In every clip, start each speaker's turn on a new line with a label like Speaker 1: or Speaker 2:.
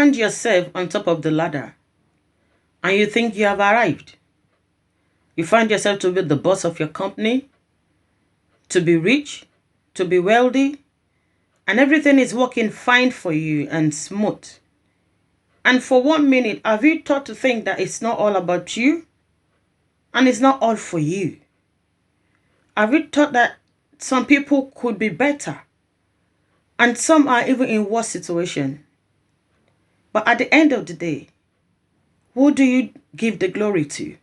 Speaker 1: find yourself on top of the ladder and you think you have arrived. You find yourself to be the boss of your company, to be rich, to be wealthy, and everything is working fine for you and smooth. And for 1 minute, have you thought to think that it's not all about you and it's not all for you? Have you thought that some people could be better and some are even in worse situation? But at the end of the day, who do you give the glory to?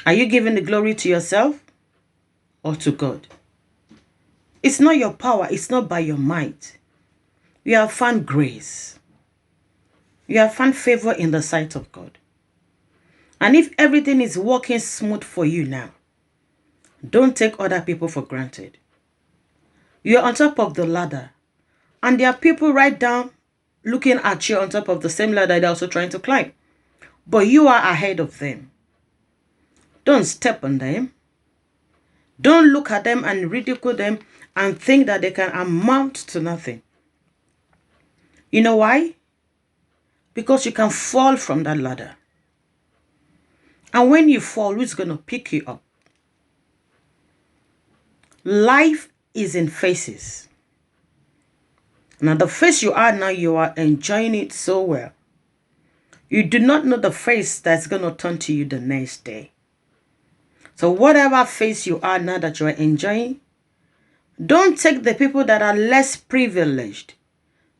Speaker 1: Are you giving the glory to yourself or to God? It's not your power. It's not by your might. You have found grace. You have found favor in the sight of God. And if everything is working smooth for you now, don't take other people for granted. You're on top of the ladder. And there are people right down looking at you on top of the same ladder they're also trying to climb. But you are ahead of them. Don't step on them. Don't look at them and ridicule them and think that they can amount to nothing. You know why? Because you can fall from that ladder. And when you fall, who's going to pick you up? Life is in phases. Now, the phase you are now, you are enjoying it so well. You do not know the phase that's going to turn to you the next day. So whatever phase you are now that you are enjoying, don't take the people that are less privileged.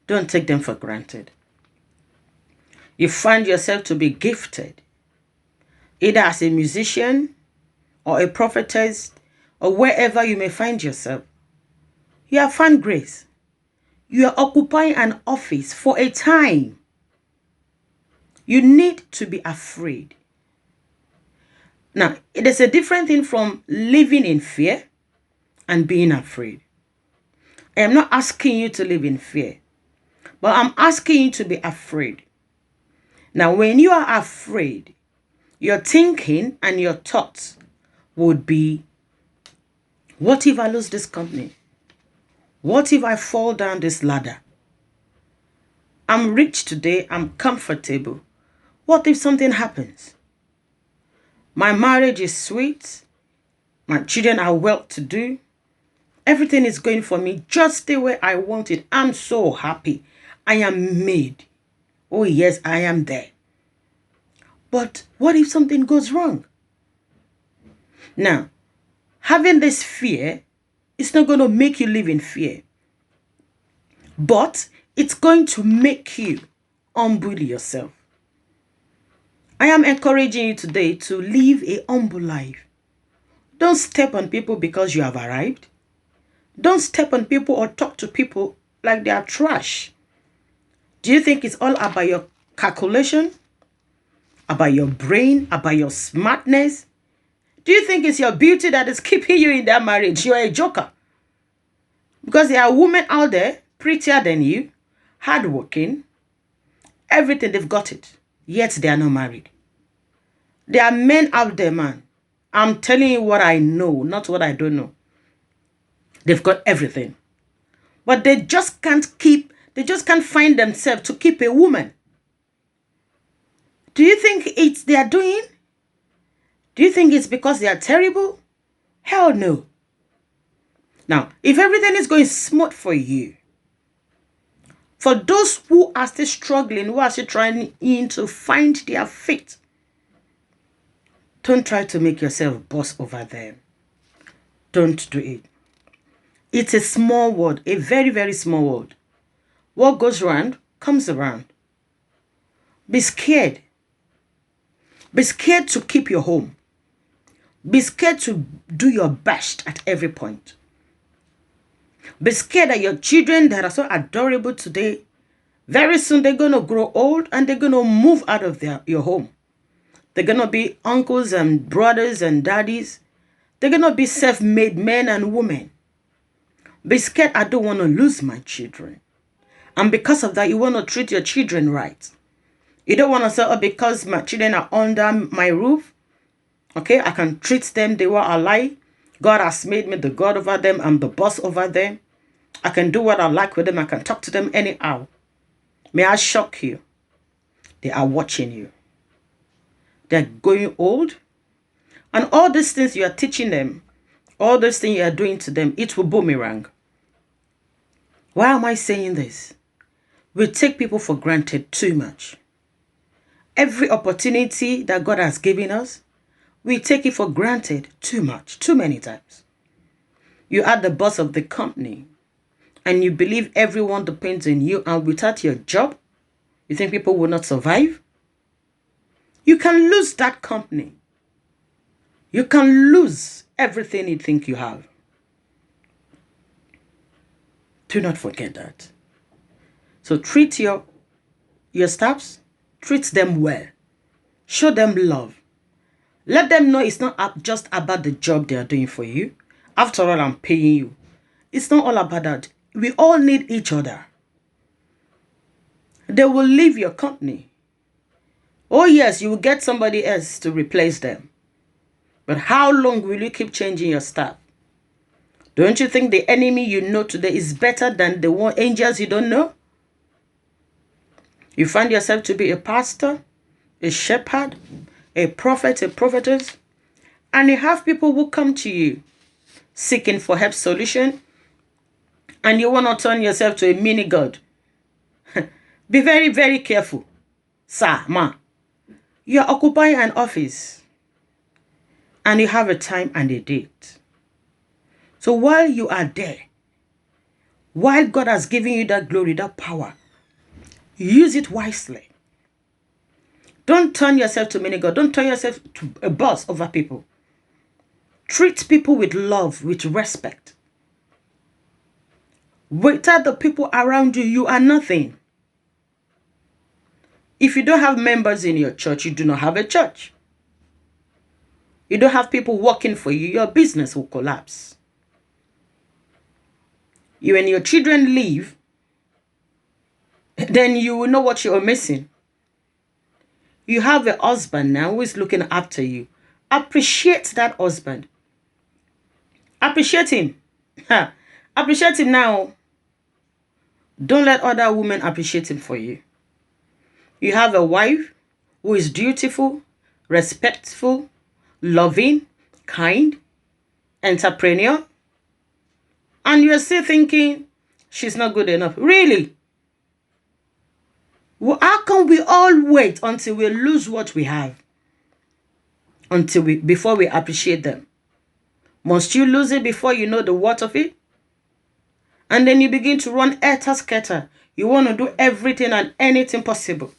Speaker 1: Don't take them for granted. You find yourself to be gifted, either as a musician or a prophetess or wherever you may find yourself. You have found grace. You are occupying an office for a time. You need to be afraid. Now, it is a different thing from living in fear and being afraid. I am not asking you to live in fear, but I'm asking you to be afraid. Now, when you are afraid, your thinking and your thoughts would be, what if I lose this company? What if I fall down this ladder? I'm rich today, I'm comfortable. What if something happens? My marriage is sweet. My children are well-to-do. Everything is going for me just the way I want it. I'm so happy. I am made. Oh yes, I am there. But what if something goes wrong? Now, having this fear is not going to make you live in fear. But it's going to make you humble yourself. I am encouraging you today to live a humble life. Don't step on people because you have arrived. Don't step on people or talk to people like they are trash. Do you think it's all about your calculation? About your brain? About your smartness? Do you think it's your beauty that is keeping you in that marriage? You're a joker. Because there are women out there prettier than you, hardworking, everything, they've got it. Yet they are not married. There are men out there, man. I'm telling you what I know, not what I don't know. They've got everything. But they just can't find themselves to keep a woman. Do you think it's they are doing? Do you think it's because they are terrible? Hell no. Now, if everything is going smooth for you, for those who are still struggling, who are still trying to find their feet, don't try to make yourself boss over them. Don't do it. It's a small world, a very, very small world. What goes around comes around. Be scared. Be scared to keep your home. Be scared to do your best at every point. Be scared that your children that are so adorable today, very soon they're going to grow old and they're going to move out of your home. They're going to be uncles and brothers and daddies. They're going to be self-made men and women. Be scared, I don't want to lose my children. And because of that, you want to treat your children right. You don't want to say, oh, because my children are under my roof, okay, I can treat them the way I like. God has made me the God over them. I'm the boss over them. I can do what I like with them. I can talk to them anyhow. May I shock you? They are watching you. They're going old. And all these things you are teaching them, all those things you are doing to them, it will boomerang. Why am I saying this? We take people for granted too much. Every opportunity that God has given us, we take it for granted too much, too many times. You are the boss of the company and you believe everyone depends on you, and without your job, you think people will not survive? You can lose that company. You can lose everything you think you have. Do not forget that. So treat your staffs, treat them well. Show them love. Let them know it's not just about the job they are doing for you. After all, I'm paying you. It's not all about that. We all need each other. They will leave your company. Oh yes, you will get somebody else to replace them. But how long will you keep changing your staff? Don't you think the enemy you know today is better than the one angels you don't know? You find yourself to be a pastor, a shepherd, a prophet, a prophetess, and you have people who come to you seeking for help solution, and you want to turn yourself to a mini God. Be very, very careful, sir, ma. You're occupying an office and you have a time and a date. So while you are there, while God has given you that glory, that power, use it wisely. Don't turn yourself to mini God. Don't turn yourself to a boss over people. Treat people with love, with respect. Without the people around you, you are nothing. If you don't have members in your church, you do not have a church. You don't have people working for you, your business will collapse. You and your children leave, then you will know what you are missing. You have a husband now who is looking after you. Appreciate that husband. Appreciate him. Appreciate him now. Don't let other women appreciate him for you. You have a wife who is dutiful, respectful, loving, kind, entrepreneur, and you're still thinking she's not good enough. Really? Well, how can we all wait until we lose what we have? Before we appreciate them? Must you lose it before you know the worth of it? And then you begin to run scatter. You want to do everything and anything possible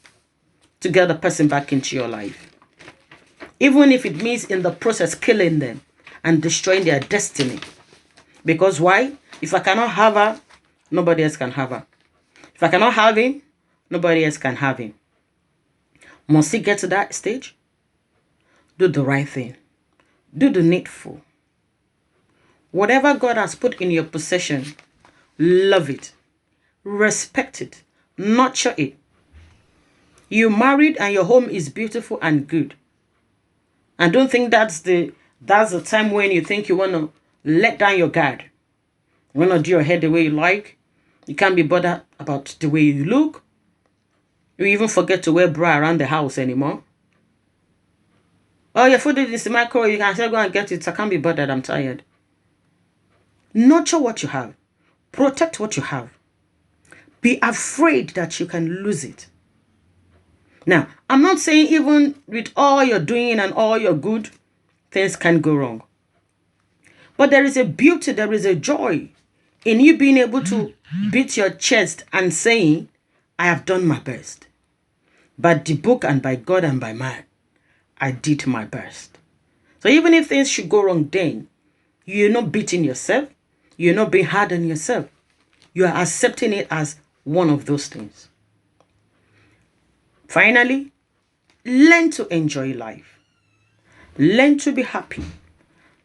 Speaker 1: to get the person back into your life. Even if it means in the process killing them and destroying their destiny. Because why? If I cannot have her, nobody else can have her. If I cannot have him, nobody else can have him. Must he get to that stage? Do the right thing. Do the needful. Whatever God has put in your possession, love it. Respect it. Nurture it. You're married and your home is beautiful and good. And don't think that's the time when you think you want to let down your guard. You want to do your hair the way you like. You can't be bothered about the way you look. You even forget to wear bra around the house anymore. Oh, your food is in the microwave. You can still go and get it. I can't be bothered. I'm tired. Nurture what you have. Protect what you have. Be afraid that you can lose it. Now, I'm not saying even with all you're doing and all your good, things can go wrong. But there is a beauty, there is a joy in you being able to beat your chest and saying, I have done my best. By the book and by God and by man, I did my best. So even if things should go wrong then, you're not beating yourself. You're not being hard on yourself. You are accepting it as one of those things. Finally, learn to enjoy life. Learn to be happy.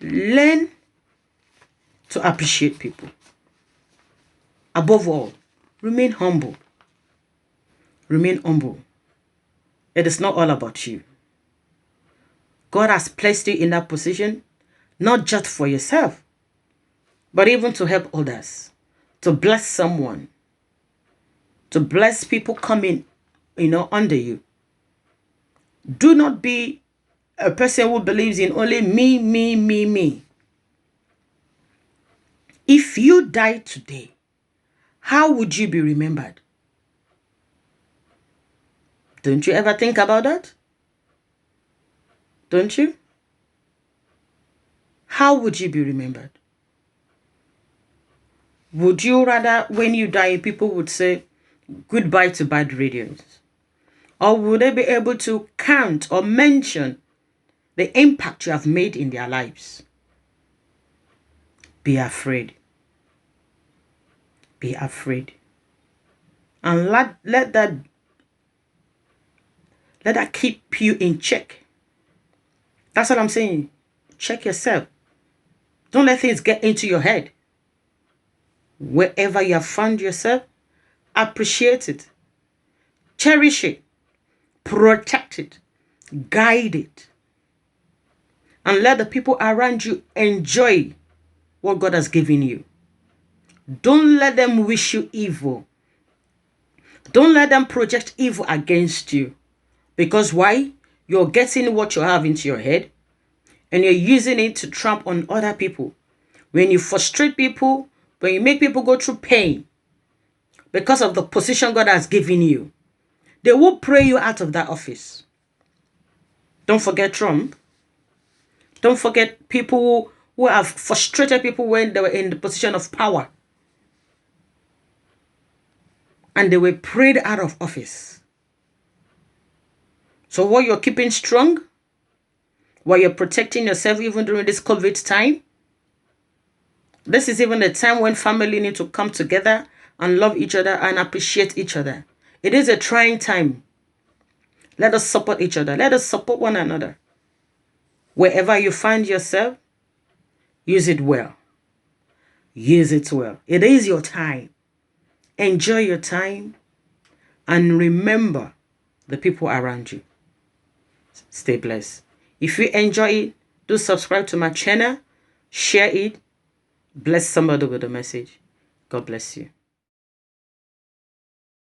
Speaker 1: Learn to appreciate people. Above all, remain humble. Remain humble. It is not all about you. God has placed you in that position, not just for yourself, but even to help others, to bless someone, to bless people coming, under you. Do not be a person who believes in only me, me, me, me. If you die today, how would you be remembered? Don't you ever think about that? Don't you? How would you be remembered? Would you rather, when you die, people would say goodbye to bad radios? Or would they be able to count or mention the impact you have made in their lives? Be afraid. Be afraid. And let that keep you in check. That's what I'm saying. Check yourself. Don't let things get into your head. Wherever you have found yourself, appreciate it. Cherish it. Protect it. Guide it. And let the people around you enjoy what God has given you. Don't let them wish you evil. Don't let them project evil against you. Because why? You're getting what you have into your head and you're using it to tramp on other people. When you frustrate people, when you make people go through pain because of the position God has given you, they will pray you out of that office. Don't forget Trump. Don't forget people who have frustrated people when they were in the position of power. And they were prayed out of office. So while you're keeping strong, while you're protecting yourself even during this COVID time, this is even the time when family need to come together and love each other and appreciate each other. It is a trying time. Let us support each other. Let us support one another. Wherever you find yourself, use it well. Use it well. It is your time. Enjoy your time and remember the people around you. Stay blessed. If you enjoy it, do subscribe to my channel, share it, bless somebody with a message. God bless you.